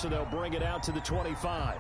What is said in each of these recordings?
so they'll bring it out to the 25.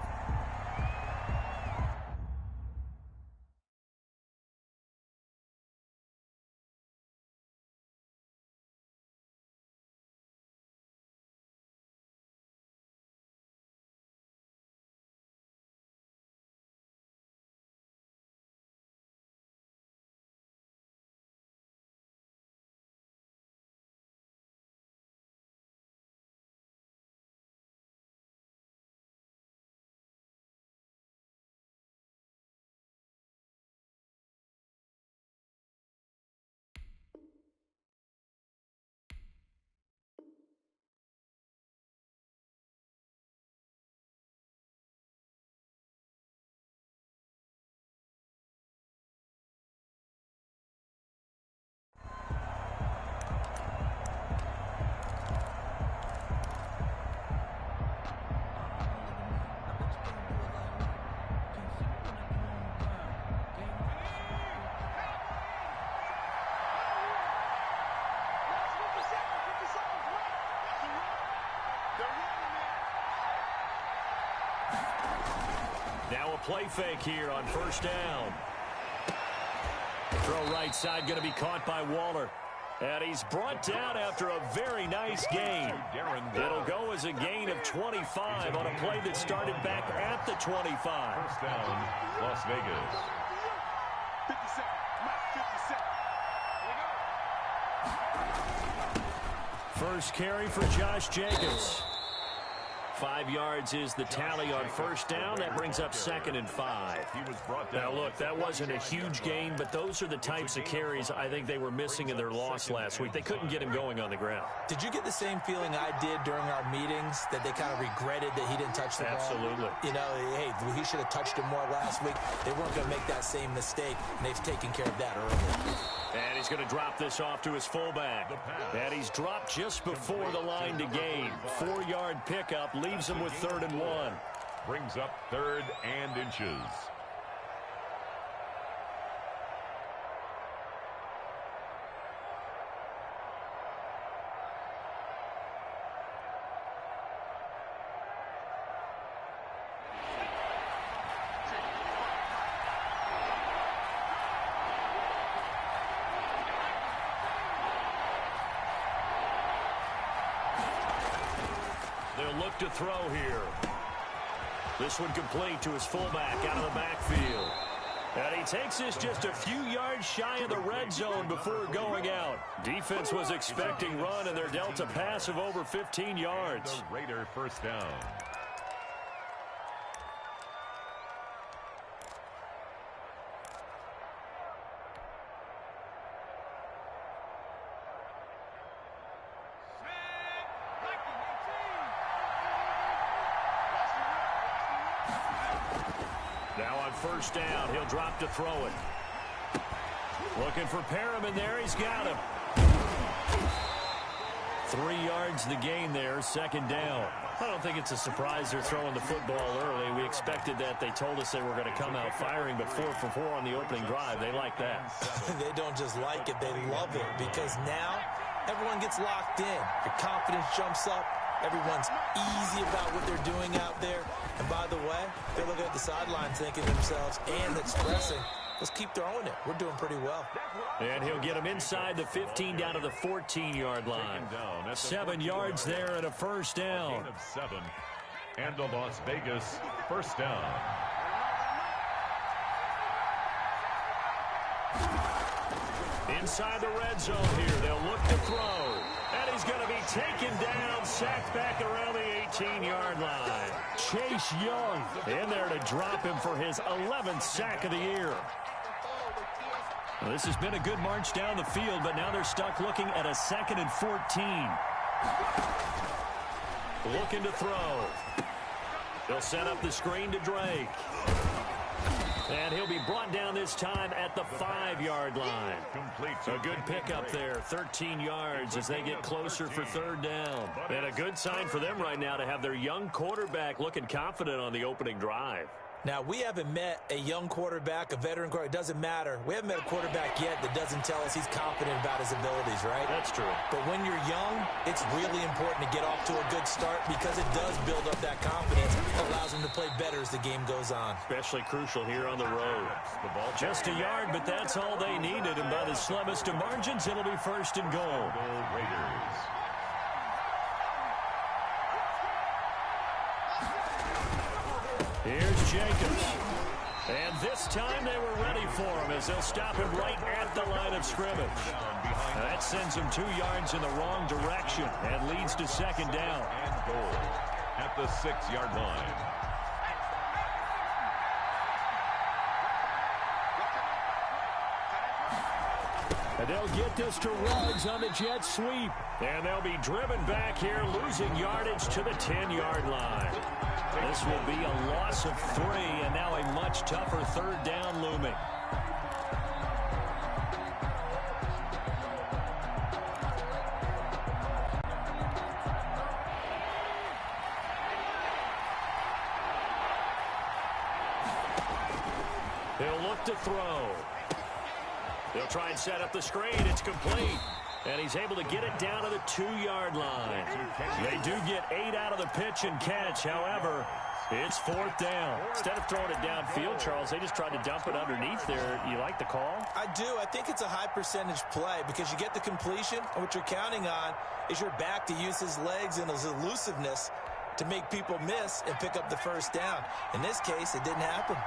Now a play fake here on first down. Throw right side going to be caught by Waller. And he's brought down after a very nice gain. It'll go as a gain of 25 on a play that started back at the 25. First down, Las Vegas. 57. First carry for Josh Jacobs. 5 yards is the tally on first down. That brings up 2nd and 5. Now, look, that wasn't a huge gain, but those are the types of carries I think they were missing in their loss last week. They couldn't get him going on the ground. Did you get the same feeling I did during our meetings, that they kind of regretted that he didn't touch the ball? Absolutely. You know, hey, he should have touched it more last week. They weren't going to make that same mistake, and they've taken care of that earlier. And he's going to drop this off to his fullback. And he's dropped just before the line to gain. 4-yard pickup leaves him with 3rd and 1. Brings up 3rd and inches. Look to throw here. This one complete to his fullback out of the backfield. And he takes this just a few yards shy of the red zone before going out. Defense was expecting run, and they're dealt a pass of over 15 yards. The Raider first down. First down, he'll drop to throw it. Looking for Perriman there, he's got him. 3 yards the gain there, 2nd down. I don't think it's a surprise they're throwing the football early. We expected that. They told us they were going to come out firing, but 4 for 4 on the opening drive. They like that. They don't just like it, they love it, because now everyone gets locked in. Your confidence jumps up. Everyone's easy about what they're doing out there. And by the way, they're looking at the sideline thinking to themselves and expressing, let's keep throwing it. We're doing pretty well. And he'll get him inside the 15 down to the 14-yard line. 7 yards there and a first down. Gain of 7. And the Las Vegas first down. Inside the red zone here. They'll look to throw. And he's going to be taken down, sacked back around the 18-yard line. Chase Young in there to drop him for his 11th sack of the year. Well, this has been a good march down the field, but now they're stuck looking at a 2nd and 14. Looking to throw. They'll set up the screen to Drake. And he'll be brought down this time at the 5-yard line. A good pickup there, 13 yards as they get closer for 3rd down. And a good sign for them right now to have their young quarterback looking confident on the opening drive. Now, we haven't met a young quarterback, a veteran quarterback. It doesn't matter. We haven't met a quarterback yet that doesn't tell us he's confident about his abilities, right? That's true. But when you're young, it's really important to get off to a good start because it does build up that confidence. It allows him to play better as the game goes on. Especially crucial here on the road. The ball Just a yard, but that's all they needed. And by the slimmest of margins, it'll be 1st and goal. Raiders. Here's Jacobs. And this time they were ready for him as they'll stop him right at the line of scrimmage. That sends him 2 yards in the wrong direction and leads to 2nd down. And goal at the 6-yard line. And they'll get this to Ruggs on the jet sweep. And they'll be driven back here, losing yardage to the 10-yard line. This will be a loss of 3, and now a much tougher 3rd down looming. He'll look to throw. They'll try and set up the screen. It's complete. And he's able to get it down to the 2-yard line. They do get 8 out of the pitch and catch. However, it's 4th down. Instead of throwing it downfield, Charles, they just tried to dump it underneath there. You like the call? I do. I think it's a high percentage play because you get the completion, and what you're counting on is your back to use his legs and his elusiveness to make people miss and pick up the 1st down. In this case, it didn't happen.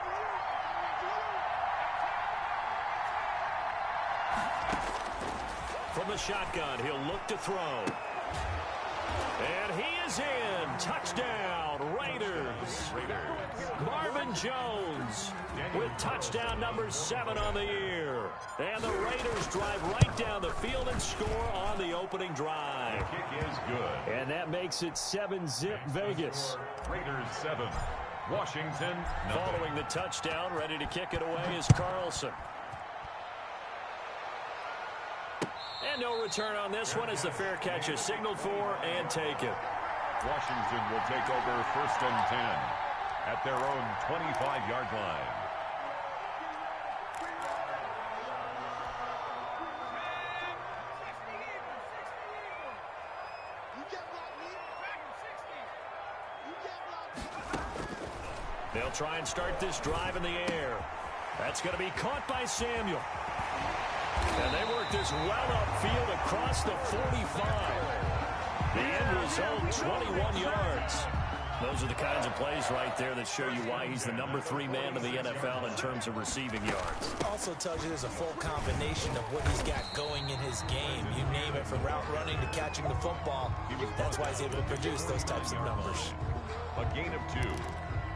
From the shotgun, he'll look to throw. And he is in. Touchdown, Raiders. Marvin Jones with touchdown number 7 on the year. And the Raiders drive right down the field and score on the opening drive. The kick is good. And that makes it 7-zip Vegas. Raiders 7. Washington, nothing. Following the touchdown, ready to kick it away is Carlson. And no return on this one as the fair catch is signaled for and taken. Washington will take over 1st and 10 at their own 25-yard line. They'll try and start this drive in the air. That's going to be caught by Samuel. And they work this well upfield across the 45. The end result, 21 yards. Those are the kinds of plays right there that show you why he's the number 3 man in the NFL in terms of receiving yards. Also tells you there's a full combination of what he's got going in his game. You name it, from route running to catching the football. That's why he's able to produce those types of numbers. A gain of 2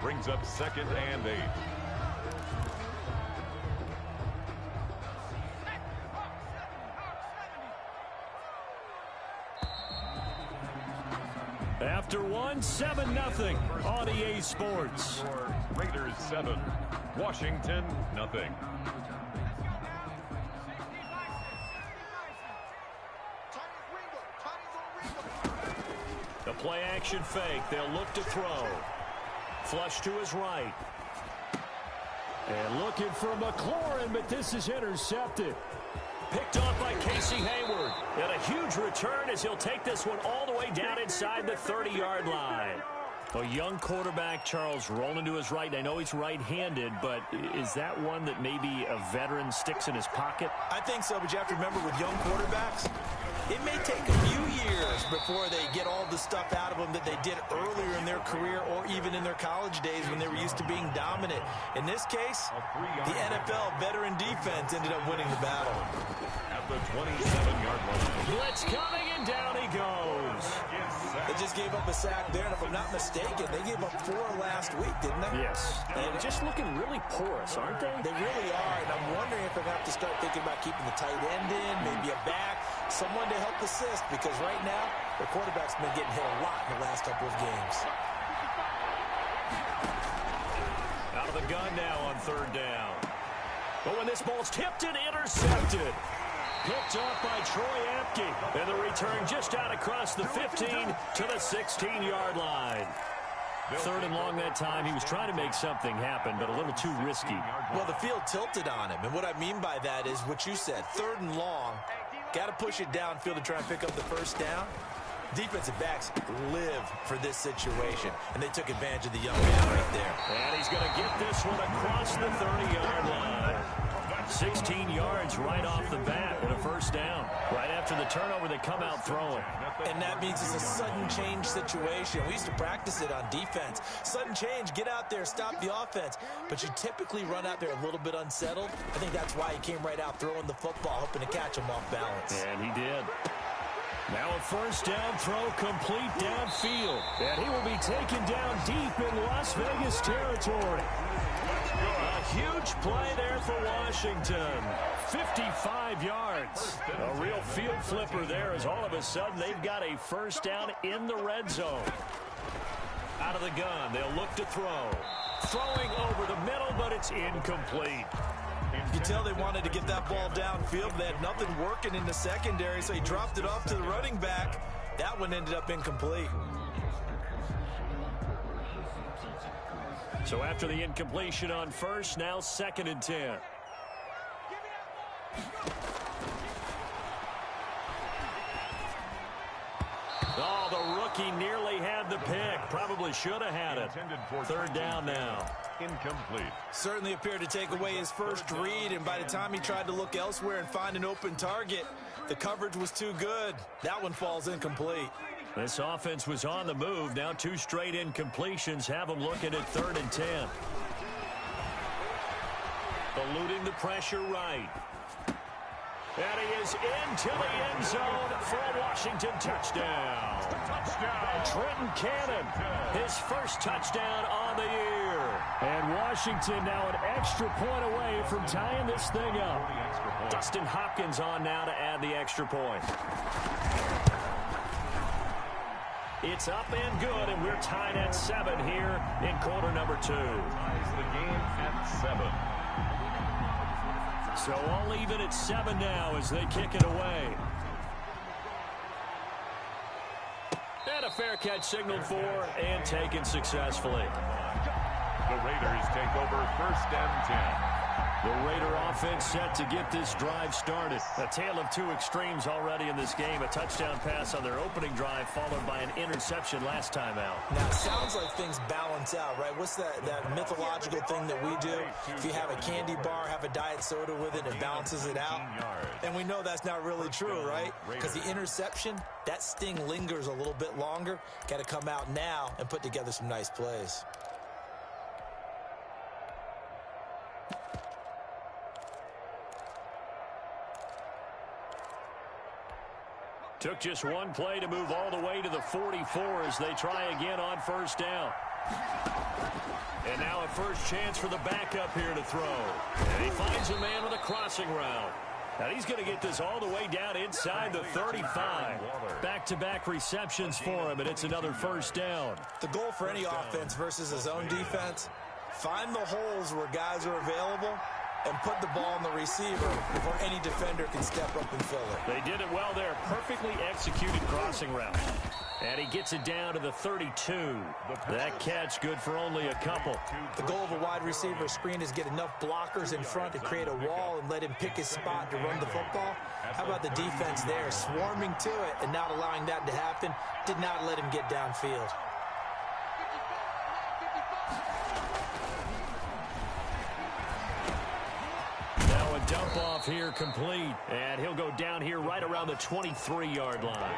brings up 2nd and 8. After 1, 7-0 on EA Sports. Raiders 7, Washington nothing. The play action fake. They'll look to throw. Flush to his right. And looking for McLaurin, but this is intercepted. Picked off by Casey Hayward. And a huge return as he'll take this one all the way down inside the 30-yard line. A young quarterback, Charles, rolling to his right. I know he's right-handed, but is that one that maybe a veteran sticks in his pocket? I think so, but you have to remember with young quarterbacks, it may take a few years before they get all the stuff out of them that they did earlier in their career or even in their college days when they were used to being dominant. In this case, the NFL veteran defense ended up winning the battle. At the 27-yard line. Blitz coming, and down he goes. They just gave up a sack there, and if I'm not mistaken, they gave up 4 last week, didn't they? Yes. And just looking really porous, aren't they? They really are, and I'm wondering if they're going to have to start thinking about keeping the tight end in, maybe a back, someone to help assist, because right now, the quarterback's been getting hit a lot in the last couple of games. Out of the gun now on 3rd down. But when this ball's tipped and intercepted. Picked off by Troy Apke. And the return just out across the 15 to the 16-yard line. Third and long that time. He was trying to make something happen, but a little too risky. Well, the field tilted on him, and what I mean by that is what you said. Third and long, got to push it downfield to try and pick up the first down. Defensive backs live for this situation, and they took advantage of the young man right there. And he's going to get this one across the 30-yard line. 16 yards right off the bat and a first down. Right after the turnover, they come out throwing. And that means it's a sudden change situation. We used to practice it on defense. Sudden change, get out there, stop the offense. But you typically run out there a little bit unsettled. I think that's why he came right out throwing the football, hoping to catch him off balance. And he did. Now a first down throw complete downfield. And he will be taken down deep in Las Vegas territory. A huge play there for Washington. 55 yards. A real field flipper there as all of a sudden they've got a first down in the red zone. Out of the gun, they'll look to throw. Throwing over the middle, but it's incomplete. You can tell they wanted to get that ball downfield. They had nothing working in the secondary, so he dropped it off to the running back. That one ended up incomplete. So after the incompletion on first, now 2nd and 10. Oh, the rookie nearly had the pick. Probably should have had it. Third down now. Incomplete. Certainly appeared to take away his first read, and by the time he tried to look elsewhere and find an open target, the coverage was too good. That one falls incomplete. This offense was on the move. Now 2 straight incompletions have them looking at 3rd and 10. Eluding the pressure right. And he is into the end zone for a Washington touchdown. Trenton Cannon, his first touchdown on the year. And Washington now an extra point away from tying this thing up. Dustin Hopkins on now to add the extra point. It's up and good, and we're tied at 7 here in quarter number 2. Ties the game at 7. So all even at 7 now as they kick it away. And a fair catch signaled for and taken successfully. The Raiders take over 1st and 10. The Raider offense set to get this drive started. A tale of 2 extremes already in this game. A touchdown pass on their opening drive followed by an interception last time out. Now, it sounds like things balance out, right? What's that mythological thing that we do? If you have a candy bar, have a diet soda with it, it balances it out. And we know that's not really true, right? Because the interception, that sting lingers a little bit longer. Got to come out now and put together some nice plays. Took just 1 play to move all the way to the 44 as they try again on first down. And now a first chance for the backup here to throw. And he finds a man with a crossing route. And he's going to get this all the way down inside the 35. Back-to-back receptions for him, and it's another first down. The goal for any offense versus his own defense, find the holes where guys are available and put the ball on the receiver before any defender can step up and fill it. They did it well there. Perfectly executed crossing route. And he gets it down to the 32. That catch good for only a couple. The goal of a wide receiver screen is get enough blockers in front to create a wall and let him pick his spot to run the football. How about the defense there, swarming to it and not allowing that to happen? Did not let him get downfield. Dump off here complete, and he'll go down here right around the 23-yard line.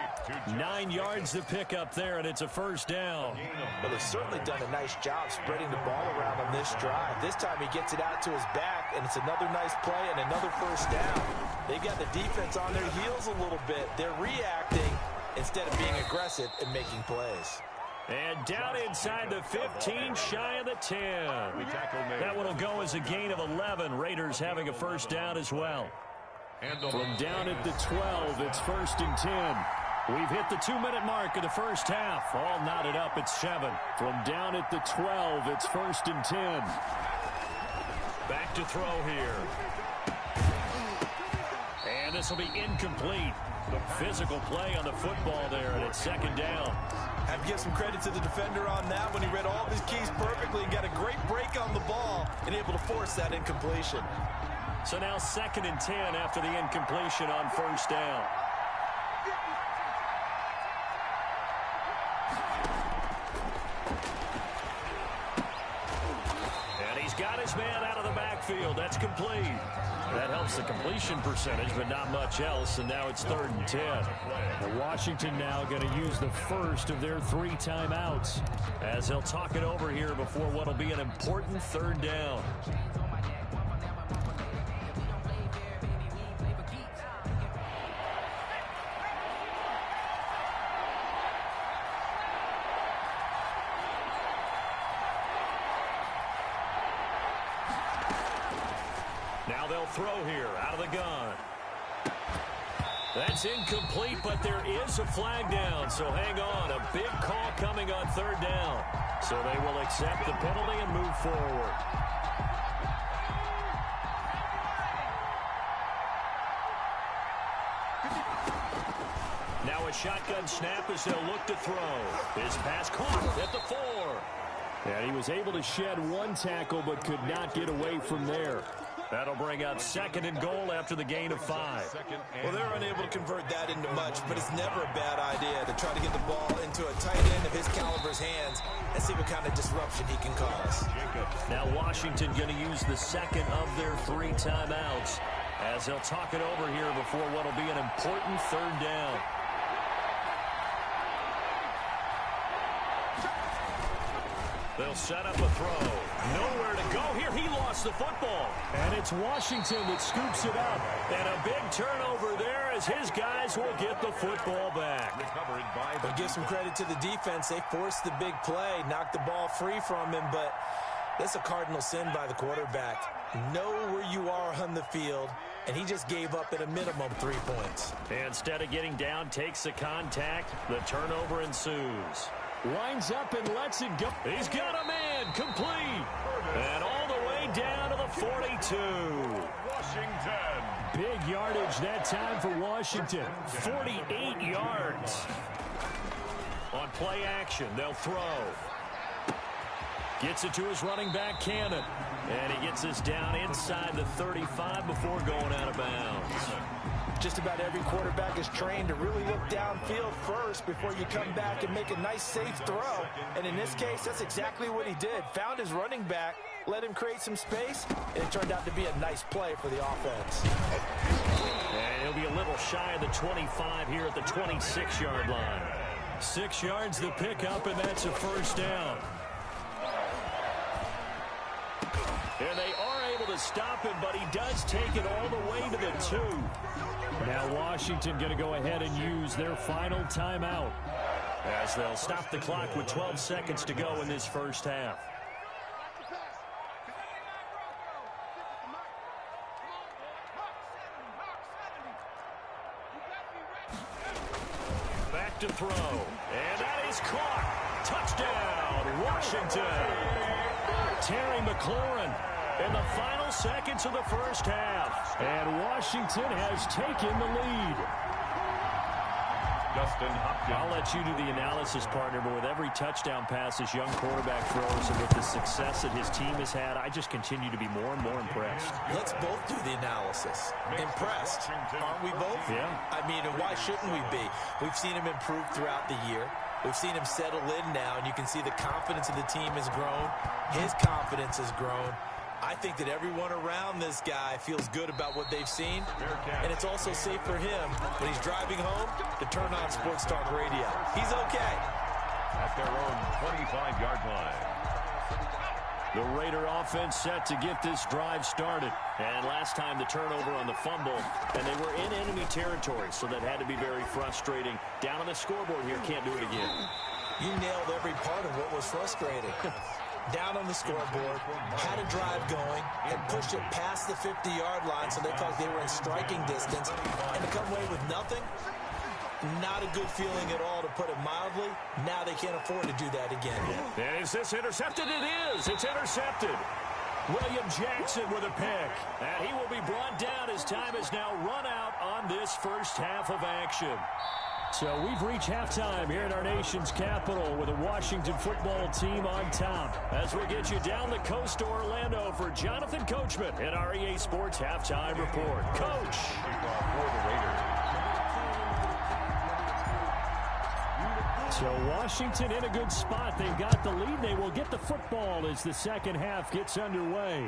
9 yards to pick up there, and it's a first down. Well, they've certainly done a nice job spreading the ball around on this drive. This time he gets it out to his back, and it's another nice play and another first down. They got the defense on their heels a little bit. They're reacting instead of being aggressive and making plays. And down inside the 15, shy of the 10. That one will go as a gain of 11. Raiders having a first down as well. From down at the 12, it's 1st and 10. We've hit the 2-minute mark of the first half. All knotted up at 7. From down at the 12, it's 1st and 10. Back to throw here. And this will be incomplete. Physical play on the football there, and it's 2nd down. I have to give some credit to the defender on that when he read all and able to force that incompletion. So now 2nd and 10 after the incompletion on first down. And he's got his man out of the backfield. That's complete. That helps the completion percentage, but not much else, and now it's 3rd and 10. Well, Washington now going to use the first of their 3 timeouts, as they'll talk it over here before what will be an important 3rd down. Now they'll throw here out of the gun. That's incomplete, but there is a flag down, so hang on. A big call coming on 3rd down. So they will accept the penalty and move forward. Now a shotgun snap as they'll look to throw. His pass caught at the 4. And he was able to shed 1 tackle but could not get away from there. That'll bring up 2nd and goal after the gain of 5. Well, they're unable to convert that into much, but it's never a bad idea to try to get the ball into a tight end of his caliber's hands and see what kind of disruption he can cause. Now Washington going to use the 2nd of their 3 timeouts as they'll talk it over here before what will be an important 3rd down. They'll set up a throw. Nowhere to go here. He lost the football. And it's Washington that scoops it up. And a big turnover there as his guys will get the football back. But give some credit to the defense. They forced the big play, knocked the ball free from him, but that's a cardinal sin by the quarterback. Know where you are on the field, and he just gave up at a minimum 3 points. Instead of getting down, takes the contact. The turnover ensues. Lines up and lets it go. He's got a man, complete. And all the way down to the 42. Washington. Big yardage that time for Washington. 48 yards. On play action, they'll throw. Gets it to his running back, Cannon. And he gets this down inside the 35 before going out of bounds. Just about every quarterback is trained to really look downfield first before you come back and make a nice, safe throw. And in this case, that's exactly what he did. Found his running back, let him create some space, and it turned out to be a nice play for the offense. And he'll be a little shy of the 25 here at the 26-yard line. 6 yards the pickup, and that's a first down. And they are able to stop him, but he does take it all the way to the 2. Now Washington going to go ahead and use their final timeout, as they'll stop the clock with 12 seconds to go in this first half. Back to throw. And that is caught. Touchdown, Washington. Terry McLaurin in the final seconds of the first half. And Washington has taken the lead. Justin Hopkins. I'll let you do the analysis, partner, but with every touchdown pass this young quarterback throws and with the success that his team has had, I just continue to be more and more impressed. Let's both do the analysis. Impressed, aren't we both? Yeah. I mean, and why shouldn't we be? We've seen him improve throughout the year. We've seen him settle in now, and you can see the confidence of the team has grown. His confidence has grown. I think that everyone around this guy feels good about what they've seen, and it's also safe for him when he's driving home to turn on Sports Talk Radio. He's okay. At their own 25-yard line. The Raider offense set to get this drive started. And last time the turnover on the fumble, and they were in enemy territory, so that had to be very frustrating. Down on the scoreboard here, can't do it again. You nailed every part of what was frustrating. Down on the scoreboard, had a drive going, and pushed it past the 50-yard line so they thought they were in striking distance. And to come away with nothing, not a good feeling at all, to put it mildly. Now they can't afford to do that again. And is this intercepted? It is. It's intercepted. William Jackson with a pick. And he will be brought down as time has now run out on this first half of action. So we've reached halftime here in our nation's capital with a Washington football team on top. As we get you down the coast to Orlando for Jonathan Coachman in our EA Sports Halftime Report. Coach. So Washington in a good spot. They've got the lead. They will get the football as the second half gets underway.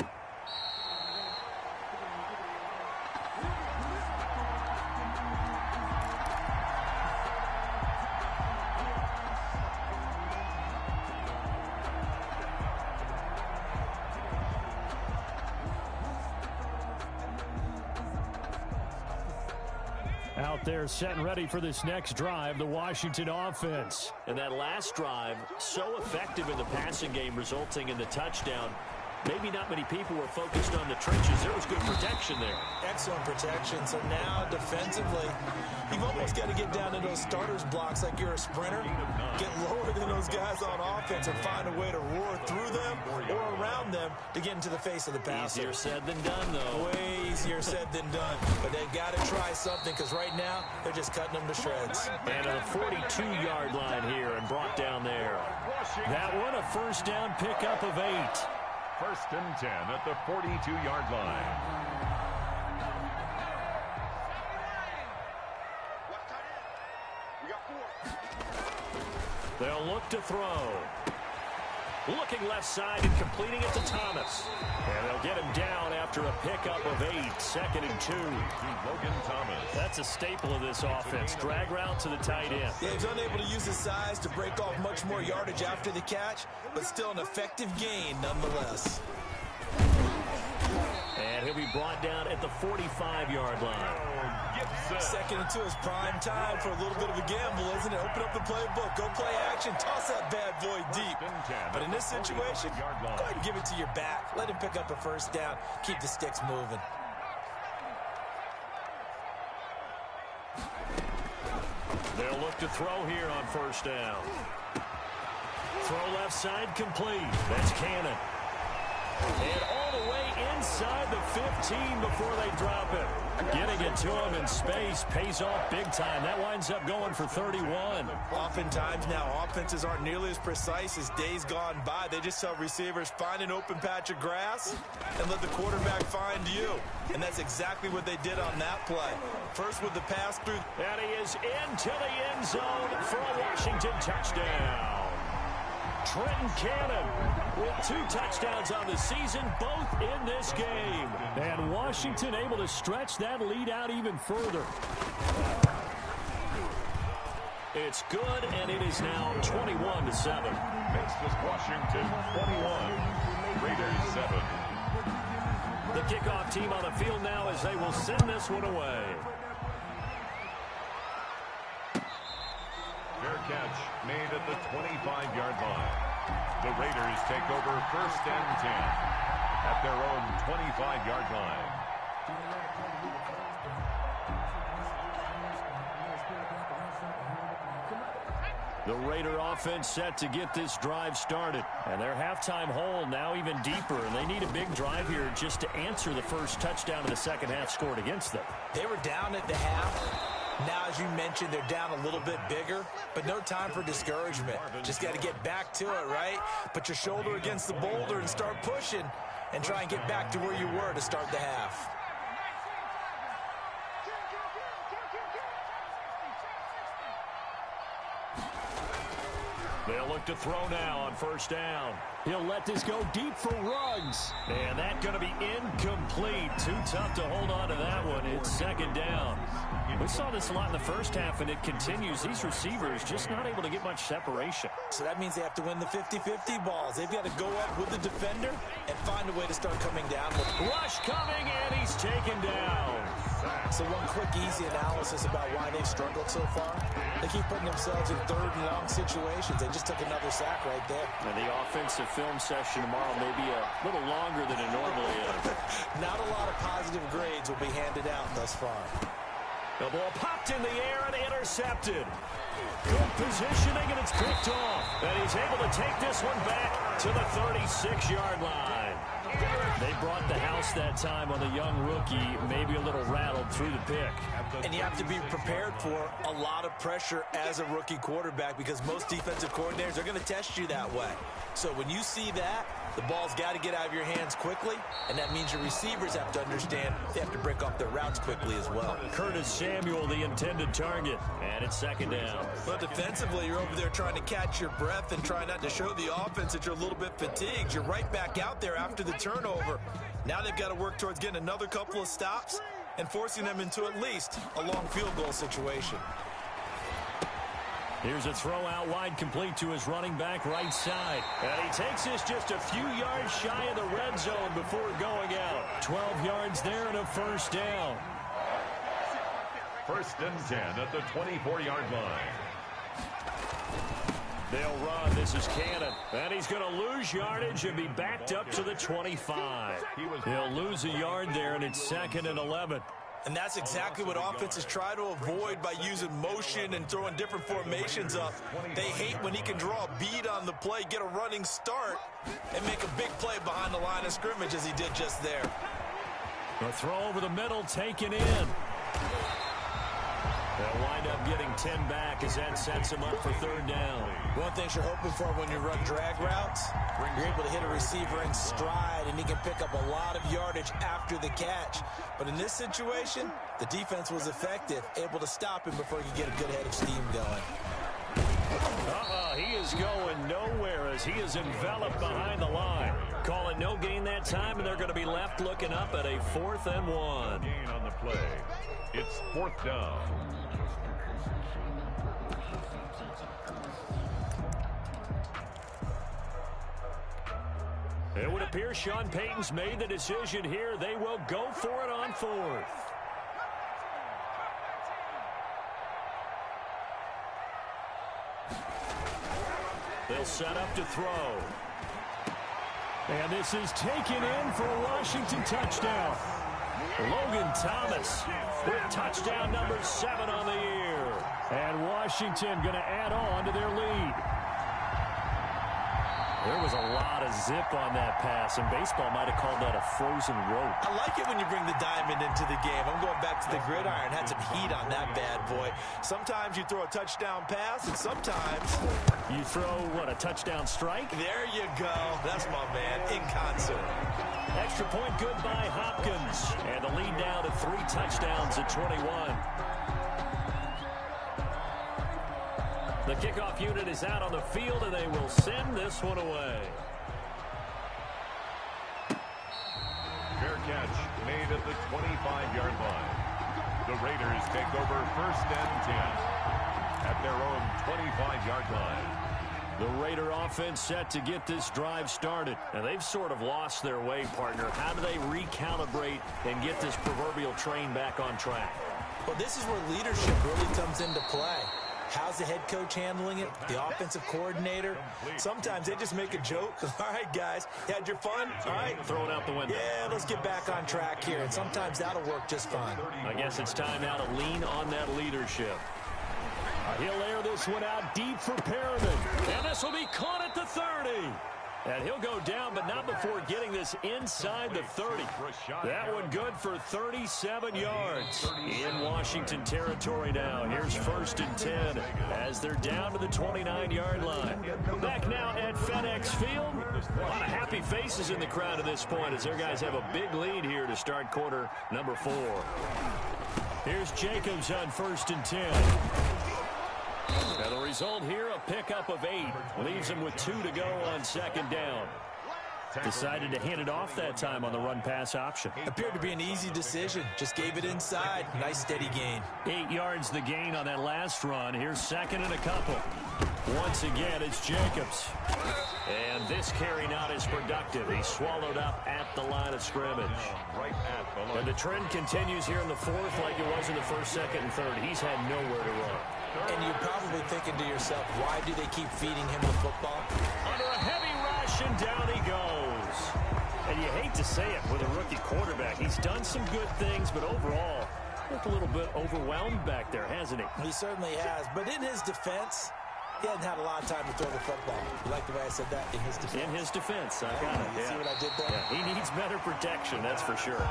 Out there set and ready for this next drive, the Washington offense. And that last drive, so effective in the passing game, resulting in the touchdown. Maybe not many people were focused on the trenches. There was good protection there. Excellent protection. So now defensively, you've almost got to get down to those starters blocks like you're a sprinter. Get lower than those guys on offense and find a way to roar through them or around them to get into the face of the passer. Easier said than done, though. Way easier said than done. But they've got to try something because right now they're just cutting them to shreds. And to the 42-yard line here and brought down there. That one a first down pickup of 8. First and 10 at the 42-yard line. They'll look to throw. Looking left side and completing it to Thomas. And they'll get him down after a pickup of 8. 2nd and 2. Logan Thomas. That's a staple of this offense. Drag route to the tight end. Yeah, he's unable to use his size to break off much more yardage after the catch, but still an effective gain nonetheless. And he'll be brought down at the 45-yard line. Second and 2 is prime time for a little bit of a gamble, isn't it? Open up the playbook, go play action, toss that bad boy deep. But in this situation, go ahead and give it to your back. Let him pick up a first down, keep the sticks moving. They'll look to throw here on first down. Throw left side complete. That's Cannon. And all the way inside the 15 before they drop it. Getting it to him in space pays off big time. That winds up going for 31. Oftentimes now offenses aren't nearly as precise as days gone by. They just tell receivers, find an open patch of grass and let the quarterback find you. And that's exactly what they did on that play. First with the pass through. And he is into the end zone for a Washington touchdown. Trenton Cannon with 2 touchdowns on the season, both in this game. And Washington able to stretch that lead out even further. It's good, and it is now 21-7. Makes this Washington 21, Raiders 7. The kickoff team on the field now as they will send this one away. Fair catch made at the 25-yard line. The Raiders take over first and 10 at their own 25-yard line. The Raider offense set to get this drive started. And their halftime hole now even deeper. And they need a big drive here just to answer the first touchdown in the second half scored against them. They were down at the half. Now, as you mentioned, they're down a little bit bigger, but no time for discouragement. Just got to get back to it, right? Put your shoulder against the boulder and start pushing and try and get back to where you were to start the half. They'll look to throw now on first down. He'll let this go deep for Ruggs. And that's going to be incomplete. Too tough to hold on to that one. It's second down. We saw this a lot in the first half, and it continues. These receivers just not able to get much separation. So that means they have to win the 50-50 balls. They've got to go up with the defender and find a way to start coming down. Rush coming, and he's taken down. So one quick, easy analysis about why they've struggled so far. They keep putting themselves in third and long situations. They just took another sack right there. And the offensive film session tomorrow may be a little longer than it normally is. Not a lot of positive grades will be handed out thus far. The ball popped in the air and intercepted. Good positioning, and it's picked off. And he's able to take this one back to the 36-yard line. They brought the house that time on the young rookie, maybe a little rattled through the pick. And you have to be prepared for a lot of pressure as a rookie quarterback because most defensive coordinators are going to test you that way. So when you see that, the ball's got to get out of your hands quickly, and that means your receivers have to understand they have to break off their routes quickly as well. Curtis Samuel, the intended target, and it's second down. But defensively, you're over there trying to catch your breath and try not to show the offense that you're a little bit fatigued. You're right back out there after the turnover. Now they've got to work towards getting another couple of stops and forcing them into at least a long field goal situation. Here's a throw out wide, complete to his running back right side. And he takes this just a few yards shy of the red zone before going out. 12 yards there and a first down. First and 10 at the 24-yard line. They'll run. This is Cannon. And he's going to lose yardage and be backed up to the 25. He'll lose a yard there, and it's second and 11. And that's exactly what offenses try to avoid by using motion and throwing different formations up. They hate when he can draw a bead on the play, get a running start, and make a big play behind the line of scrimmage as he did just there. A throw over the middle, taken in. They'll wind up getting 10 back as that sets him up for third down. One thing you're hoping for when you run drag routes, you're able to hit a receiver in stride, and he can pick up a lot of yardage after the catch. But in this situation, the defense was effective, able to stop him before he could get a good head of steam going. He is going nowhere as he is enveloped behind the line. Call it no gain that time, and they're going to be left looking up at a 4th and 1. Gain on the play. It's 4th down. It would appear Sean Payton's made the decision here. They will go for it on 4th. They'll set up to throw. And this is taken in for a Washington touchdown. Logan Thomas with touchdown number 7 on the year. And Washington going to add on to their lead. There was a lot of zip on that pass, and baseball might have called that a frozen rope. I like it when you bring the diamond into the game. I'm going back to the gridiron. Had some heat on that bad boy. Sometimes you throw a touchdown pass, and sometimes you throw, what, a touchdown strike? There you go. That's my man, in concert. Extra point good by Hopkins. And the lead down to 3 touchdowns at 21. The kickoff unit is out on the field, and they will send this one away. Fair catch made at the 25-yard line. The Raiders take over 1st and 10 at their own 25-yard line. The Raider offense set to get this drive started. And they've sort of lost their way, partner. How do they recalibrate and get this proverbial train back on track? Well, this is where leadership really comes into play. How's the head coach handling it? The offensive coordinator? Sometimes they just make a joke. All right, guys, you had your fun? All right. Throw it out the window. Yeah, let's get back on track here. And sometimes that'll work just fine. I guess it's time now to lean on that leadership. He'll air this one out deep for Perriman. And this will be caught at the 30. And he'll go down, but not before getting this inside the 30. That one good for 37 yards. In Washington territory now. Here's 1st and 10 as they're down to the 29-yard line. Back now at FedEx Field. A lot of happy faces in the crowd at this point as their guys have a big lead here to start quarter number 4. Here's Jacobs on 1st and 10. Now the result here, a pickup of 8. Leaves him with 2 to go on 2nd down. Decided to hand it off that time on the run-pass option. Appeared to be an easy decision. Just gave it inside. Nice steady gain. 8 yards the gain on that last run. Here's 2nd and a couple. Once again, it's Jacobs. And this carry not as productive. He's swallowed up at the line of scrimmage. And the trend continues here in the 4th like it was in the 1st, 2nd, and 3rd. He's had nowhere to run. And you're probably thinking to yourself, why do they keep feeding him the football? Under a heavy rush, and down he goes. And you hate to say it with a rookie quarterback. He's done some good things, but overall, looked a little bit overwhelmed back there, hasn't he? He certainly has. But in his defense, he hadn't had a lot of time to throw the football. You like the way I said that? In his defense. In his defense. I got it. You see what I did there? Yeah, he needs better protection, that's for sure.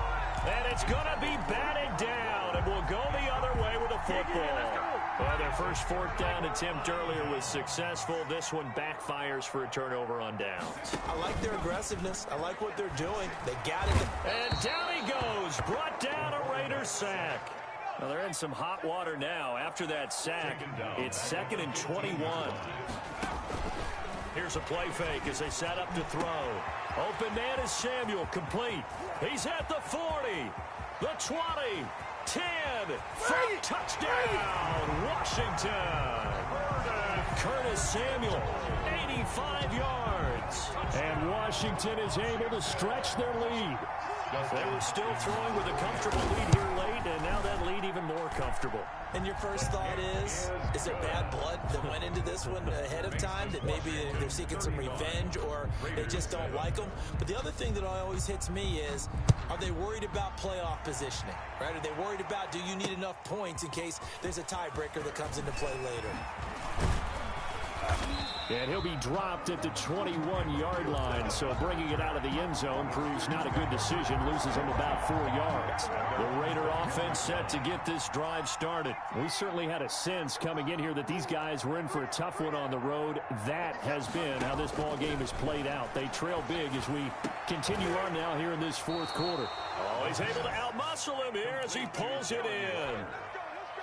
And it's going to be batted down, and we'll go the other way with the football. Well, their first fourth down attempt earlier was successful. This one backfires for a turnover on downs. I like their aggressiveness. I like what they're doing. They got it. And down he goes. Brought down a Raiders sack. Well, they're in some hot water now. After that sack, it's 2nd and 21. Here's a play fake as they set up to throw. Open man is Samuel, complete. He's at the 40, the 20, 10, touchdown, Washington. Curtis Samuel, 85 yards. And Washington is able to stretch their lead. They were still throwing with a comfortable lead here late, and now that lead even more comfortable. And your first thought is there bad blood that went into this one ahead of time, that maybe they're seeking some revenge or they just don't like them? But the other thing that always hits me is, are they worried about playoff positioning, right? Are they worried about, do you need enough points in case there's a tiebreaker that comes into play later? And he'll be dropped at the 21-yard line, so bringing it out of the end zone proves not a good decision, loses him about 4 yards. The Raider offense set to get this drive started. We certainly had a sense coming in here that these guys were in for a tough one on the road. That has been how this ball game has played out. They trail big as we continue on now here in this fourth quarter. Oh, he's able to outmuscle him here as he pulls it in.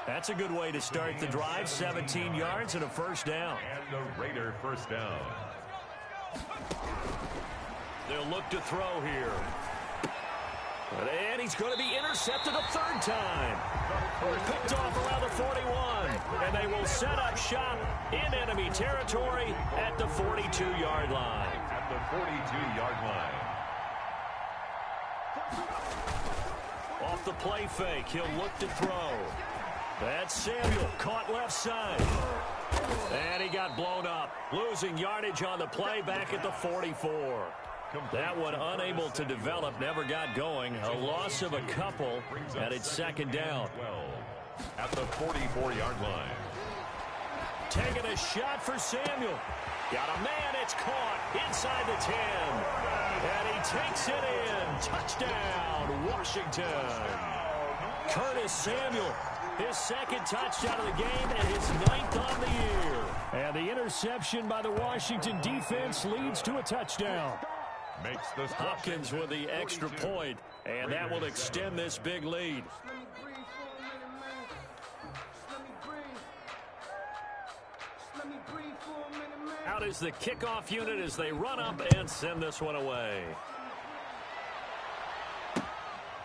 That's a good way to start the drive. 17 yards and a first down. And the Raider first down. They'll look to throw here. And he's going to be intercepted a third time. Picked off around the 41. And they will set up shop in enemy territory at the 42-yard line. At the 42-yard line. Off the play fake, he'll look to throw. That's Samuel, caught left side. And he got blown up, losing yardage on the play back at the 44. That one unable to develop, never got going. A loss of a couple, and it's second down. At the 44-yard line. Taking a shot for Samuel. Got a man, it's caught inside the 10. And he takes it in. Touchdown, Washington. Curtis Samuel. His second touchdown of the game and his 9th on the year. And the interception by the Washington defense leads to a touchdown. Makes the Hopkins with the extra point, and that will extend this big lead. Out is the kickoff unit as they run up and send this one away.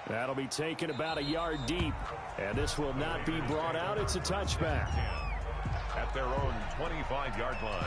That'll be taken about a yard deep, and this will not be brought out. It's a touchback. At their own 25-yard line.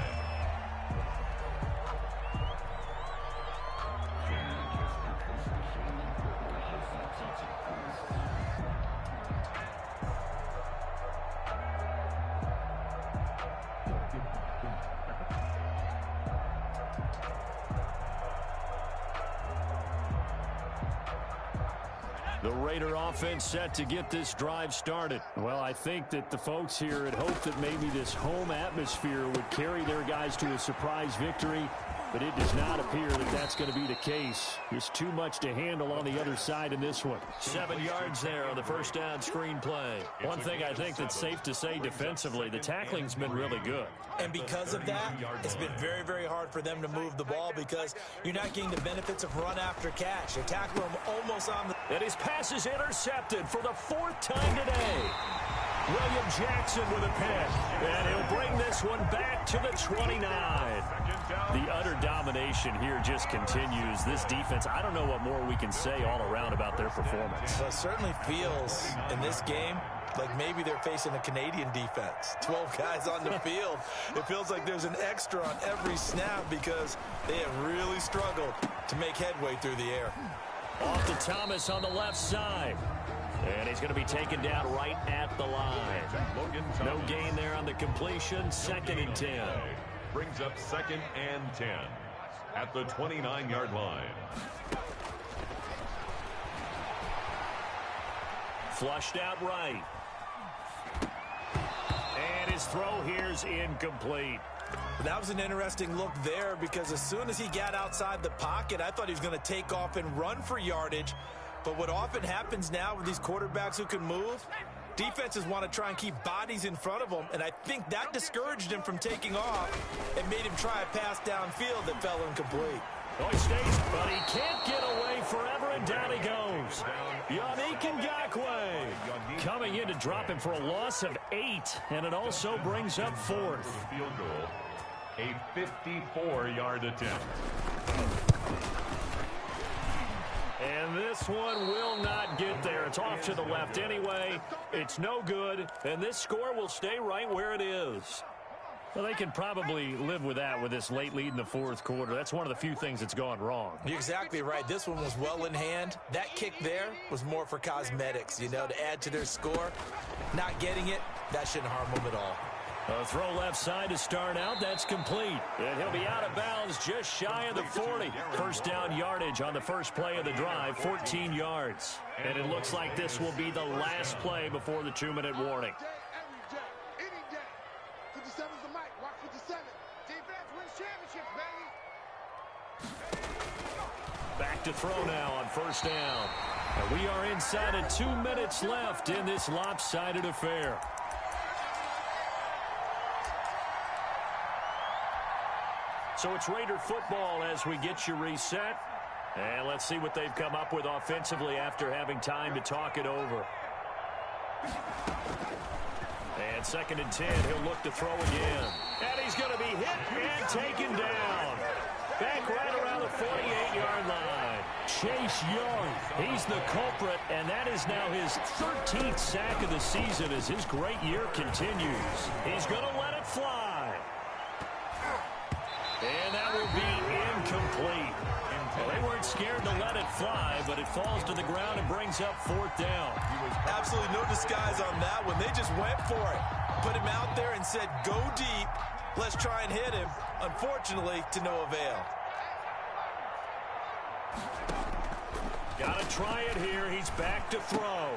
The Raider offense set to get this drive started. Well, I think that the folks here had hoped that maybe this home atmosphere would carry their guys to a surprise victory, but it does not appear that that's going to be the case. Just too much to handle on the other side in this one. 7 yards there on the first down screen play. One thing I think that's safe to say defensively, the tackling's been really good. And because of that, it's been very, very hard for them to move the ball because you're not getting the benefits of run after catch. They tackle him almost on the... And his pass is intercepted for the 4th time today. William Jackson with a pick. And he'll bring this one back to the 29. The utter domination here just continues. This defense, I don't know what more we can say all around about their performance. Well, it certainly feels in this game like maybe they're facing a Canadian defense. 12 guys on the field. It feels like there's an extra on every snap because they have really struggled to make headway through the air. Off to Thomas on the left side. And he's going to be taken down right at the line. No gain there on the completion. 2nd and 10. Brings up 2nd and 10 at the 29-yard line. Flushed out right. And his throw here's incomplete. That was an interesting look there because as soon as he got outside the pocket, I thought he was going to take off and run for yardage. But what often happens now with these quarterbacks who can move, defenses want to try and keep bodies in front of them, and I think that discouraged him from taking off and made him try a pass downfield that fell incomplete. Oh, he stays, but he can't get away forever, and down he goes. Yannick Ngakoue coming in to drop him for a loss of 8, and it also brings up 4th. Field goal. A 54-yard attempt. And this one will not get there. It's off to the left anyway. It's no good, and this score will stay right where it is. Well, they can probably live with that with this late lead in the 4th quarter. That's one of the few things that's gone wrong. You're exactly right. This one was well in hand. That kick there was more for cosmetics, to add to their score. Not getting it, that shouldn't harm them at all. A throw left side to start out. That's complete. And he'll be out of bounds just shy of the 40. First down yardage on the first play of the drive, 14 yards. And it looks like this will be the last play before the 2-minute warning. Back to throw now on first down. And we are inside of 2 minutes left in this lopsided affair. So it's Raider football as we get you reset. And let's see what they've come up with offensively after having time to talk it over. And 2nd and 10, he'll look to throw again. And he's going to be hit and taken down. Back right around the 48-yard line. Chase Young, he's the culprit, and that is now his 13th sack of the season as his great year continues. He's going to let it fly. And that will be incomplete. Well, they weren't scared to let it fly, but it falls to the ground and brings up 4th down. Absolutely no disguise on that one. They just went for it. Put him out there and said, go deep. Let's try and hit him. Unfortunately, to no avail. Got to try it here. He's back to throw.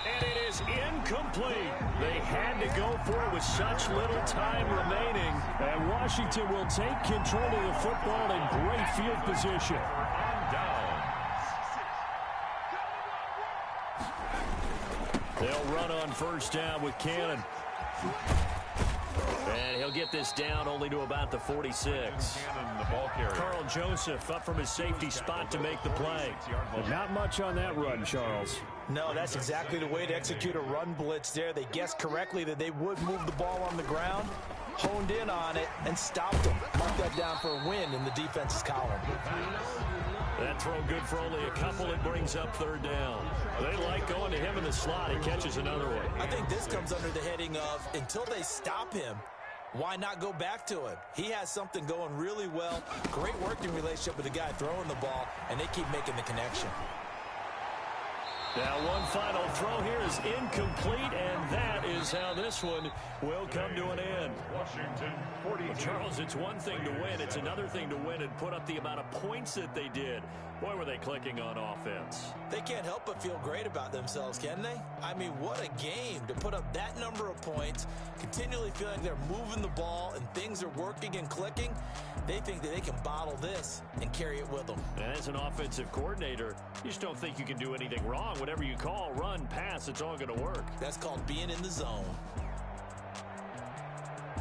And it is incomplete. They had to go for it with such little time remaining. And Washington will take control of the football in great field position. They'll run on first down with Cannon. And he'll get this down only to about the 46. Carl Joseph up from his safety spot to make the play. But not much on that run, Charles. No, that's exactly the way to execute a run blitz there. They guessed correctly that they would move the ball on the ground, honed in on it, and stopped them. Mark that down for a win in the defense's column. That throw good for only a couple. It brings up 3rd down. They like going to him in the slot. He catches another one. I think this comes under the heading of until they stop him, why not go back to him? He has something going really well. Great working relationship with the guy throwing the ball, and they keep making the connection. Now one final throw here is incomplete, and that is how this one will come to an end. Washington, 42. Well, Charles, it's one thing to win. It's another thing to win and put up the amount of points that they did. Boy, were they clicking on offense. They can't help but feel great about themselves, can they? I mean, what a game to put up that number of points, continually feeling they're moving the ball and things are working and clicking. They think that they can bottle this and carry it with them. As an offensive coordinator, you just don't think you can do anything wrong. Whatever you call, run, pass, it's all going to work. That's called being in the zone.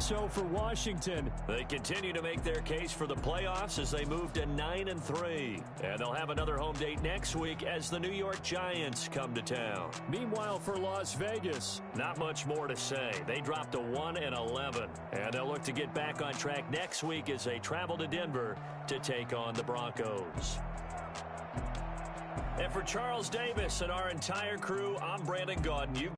So for Washington, they continue to make their case for the playoffs as they move to 9-3. And they'll have another home date next week as the New York Giants come to town. Meanwhile, for Las Vegas, not much more to say. They dropped to 1-11. And they'll look to get back on track next week as they travel to Denver to take on the Broncos. And for Charles Davis and our entire crew, I'm Brandon Gaudin.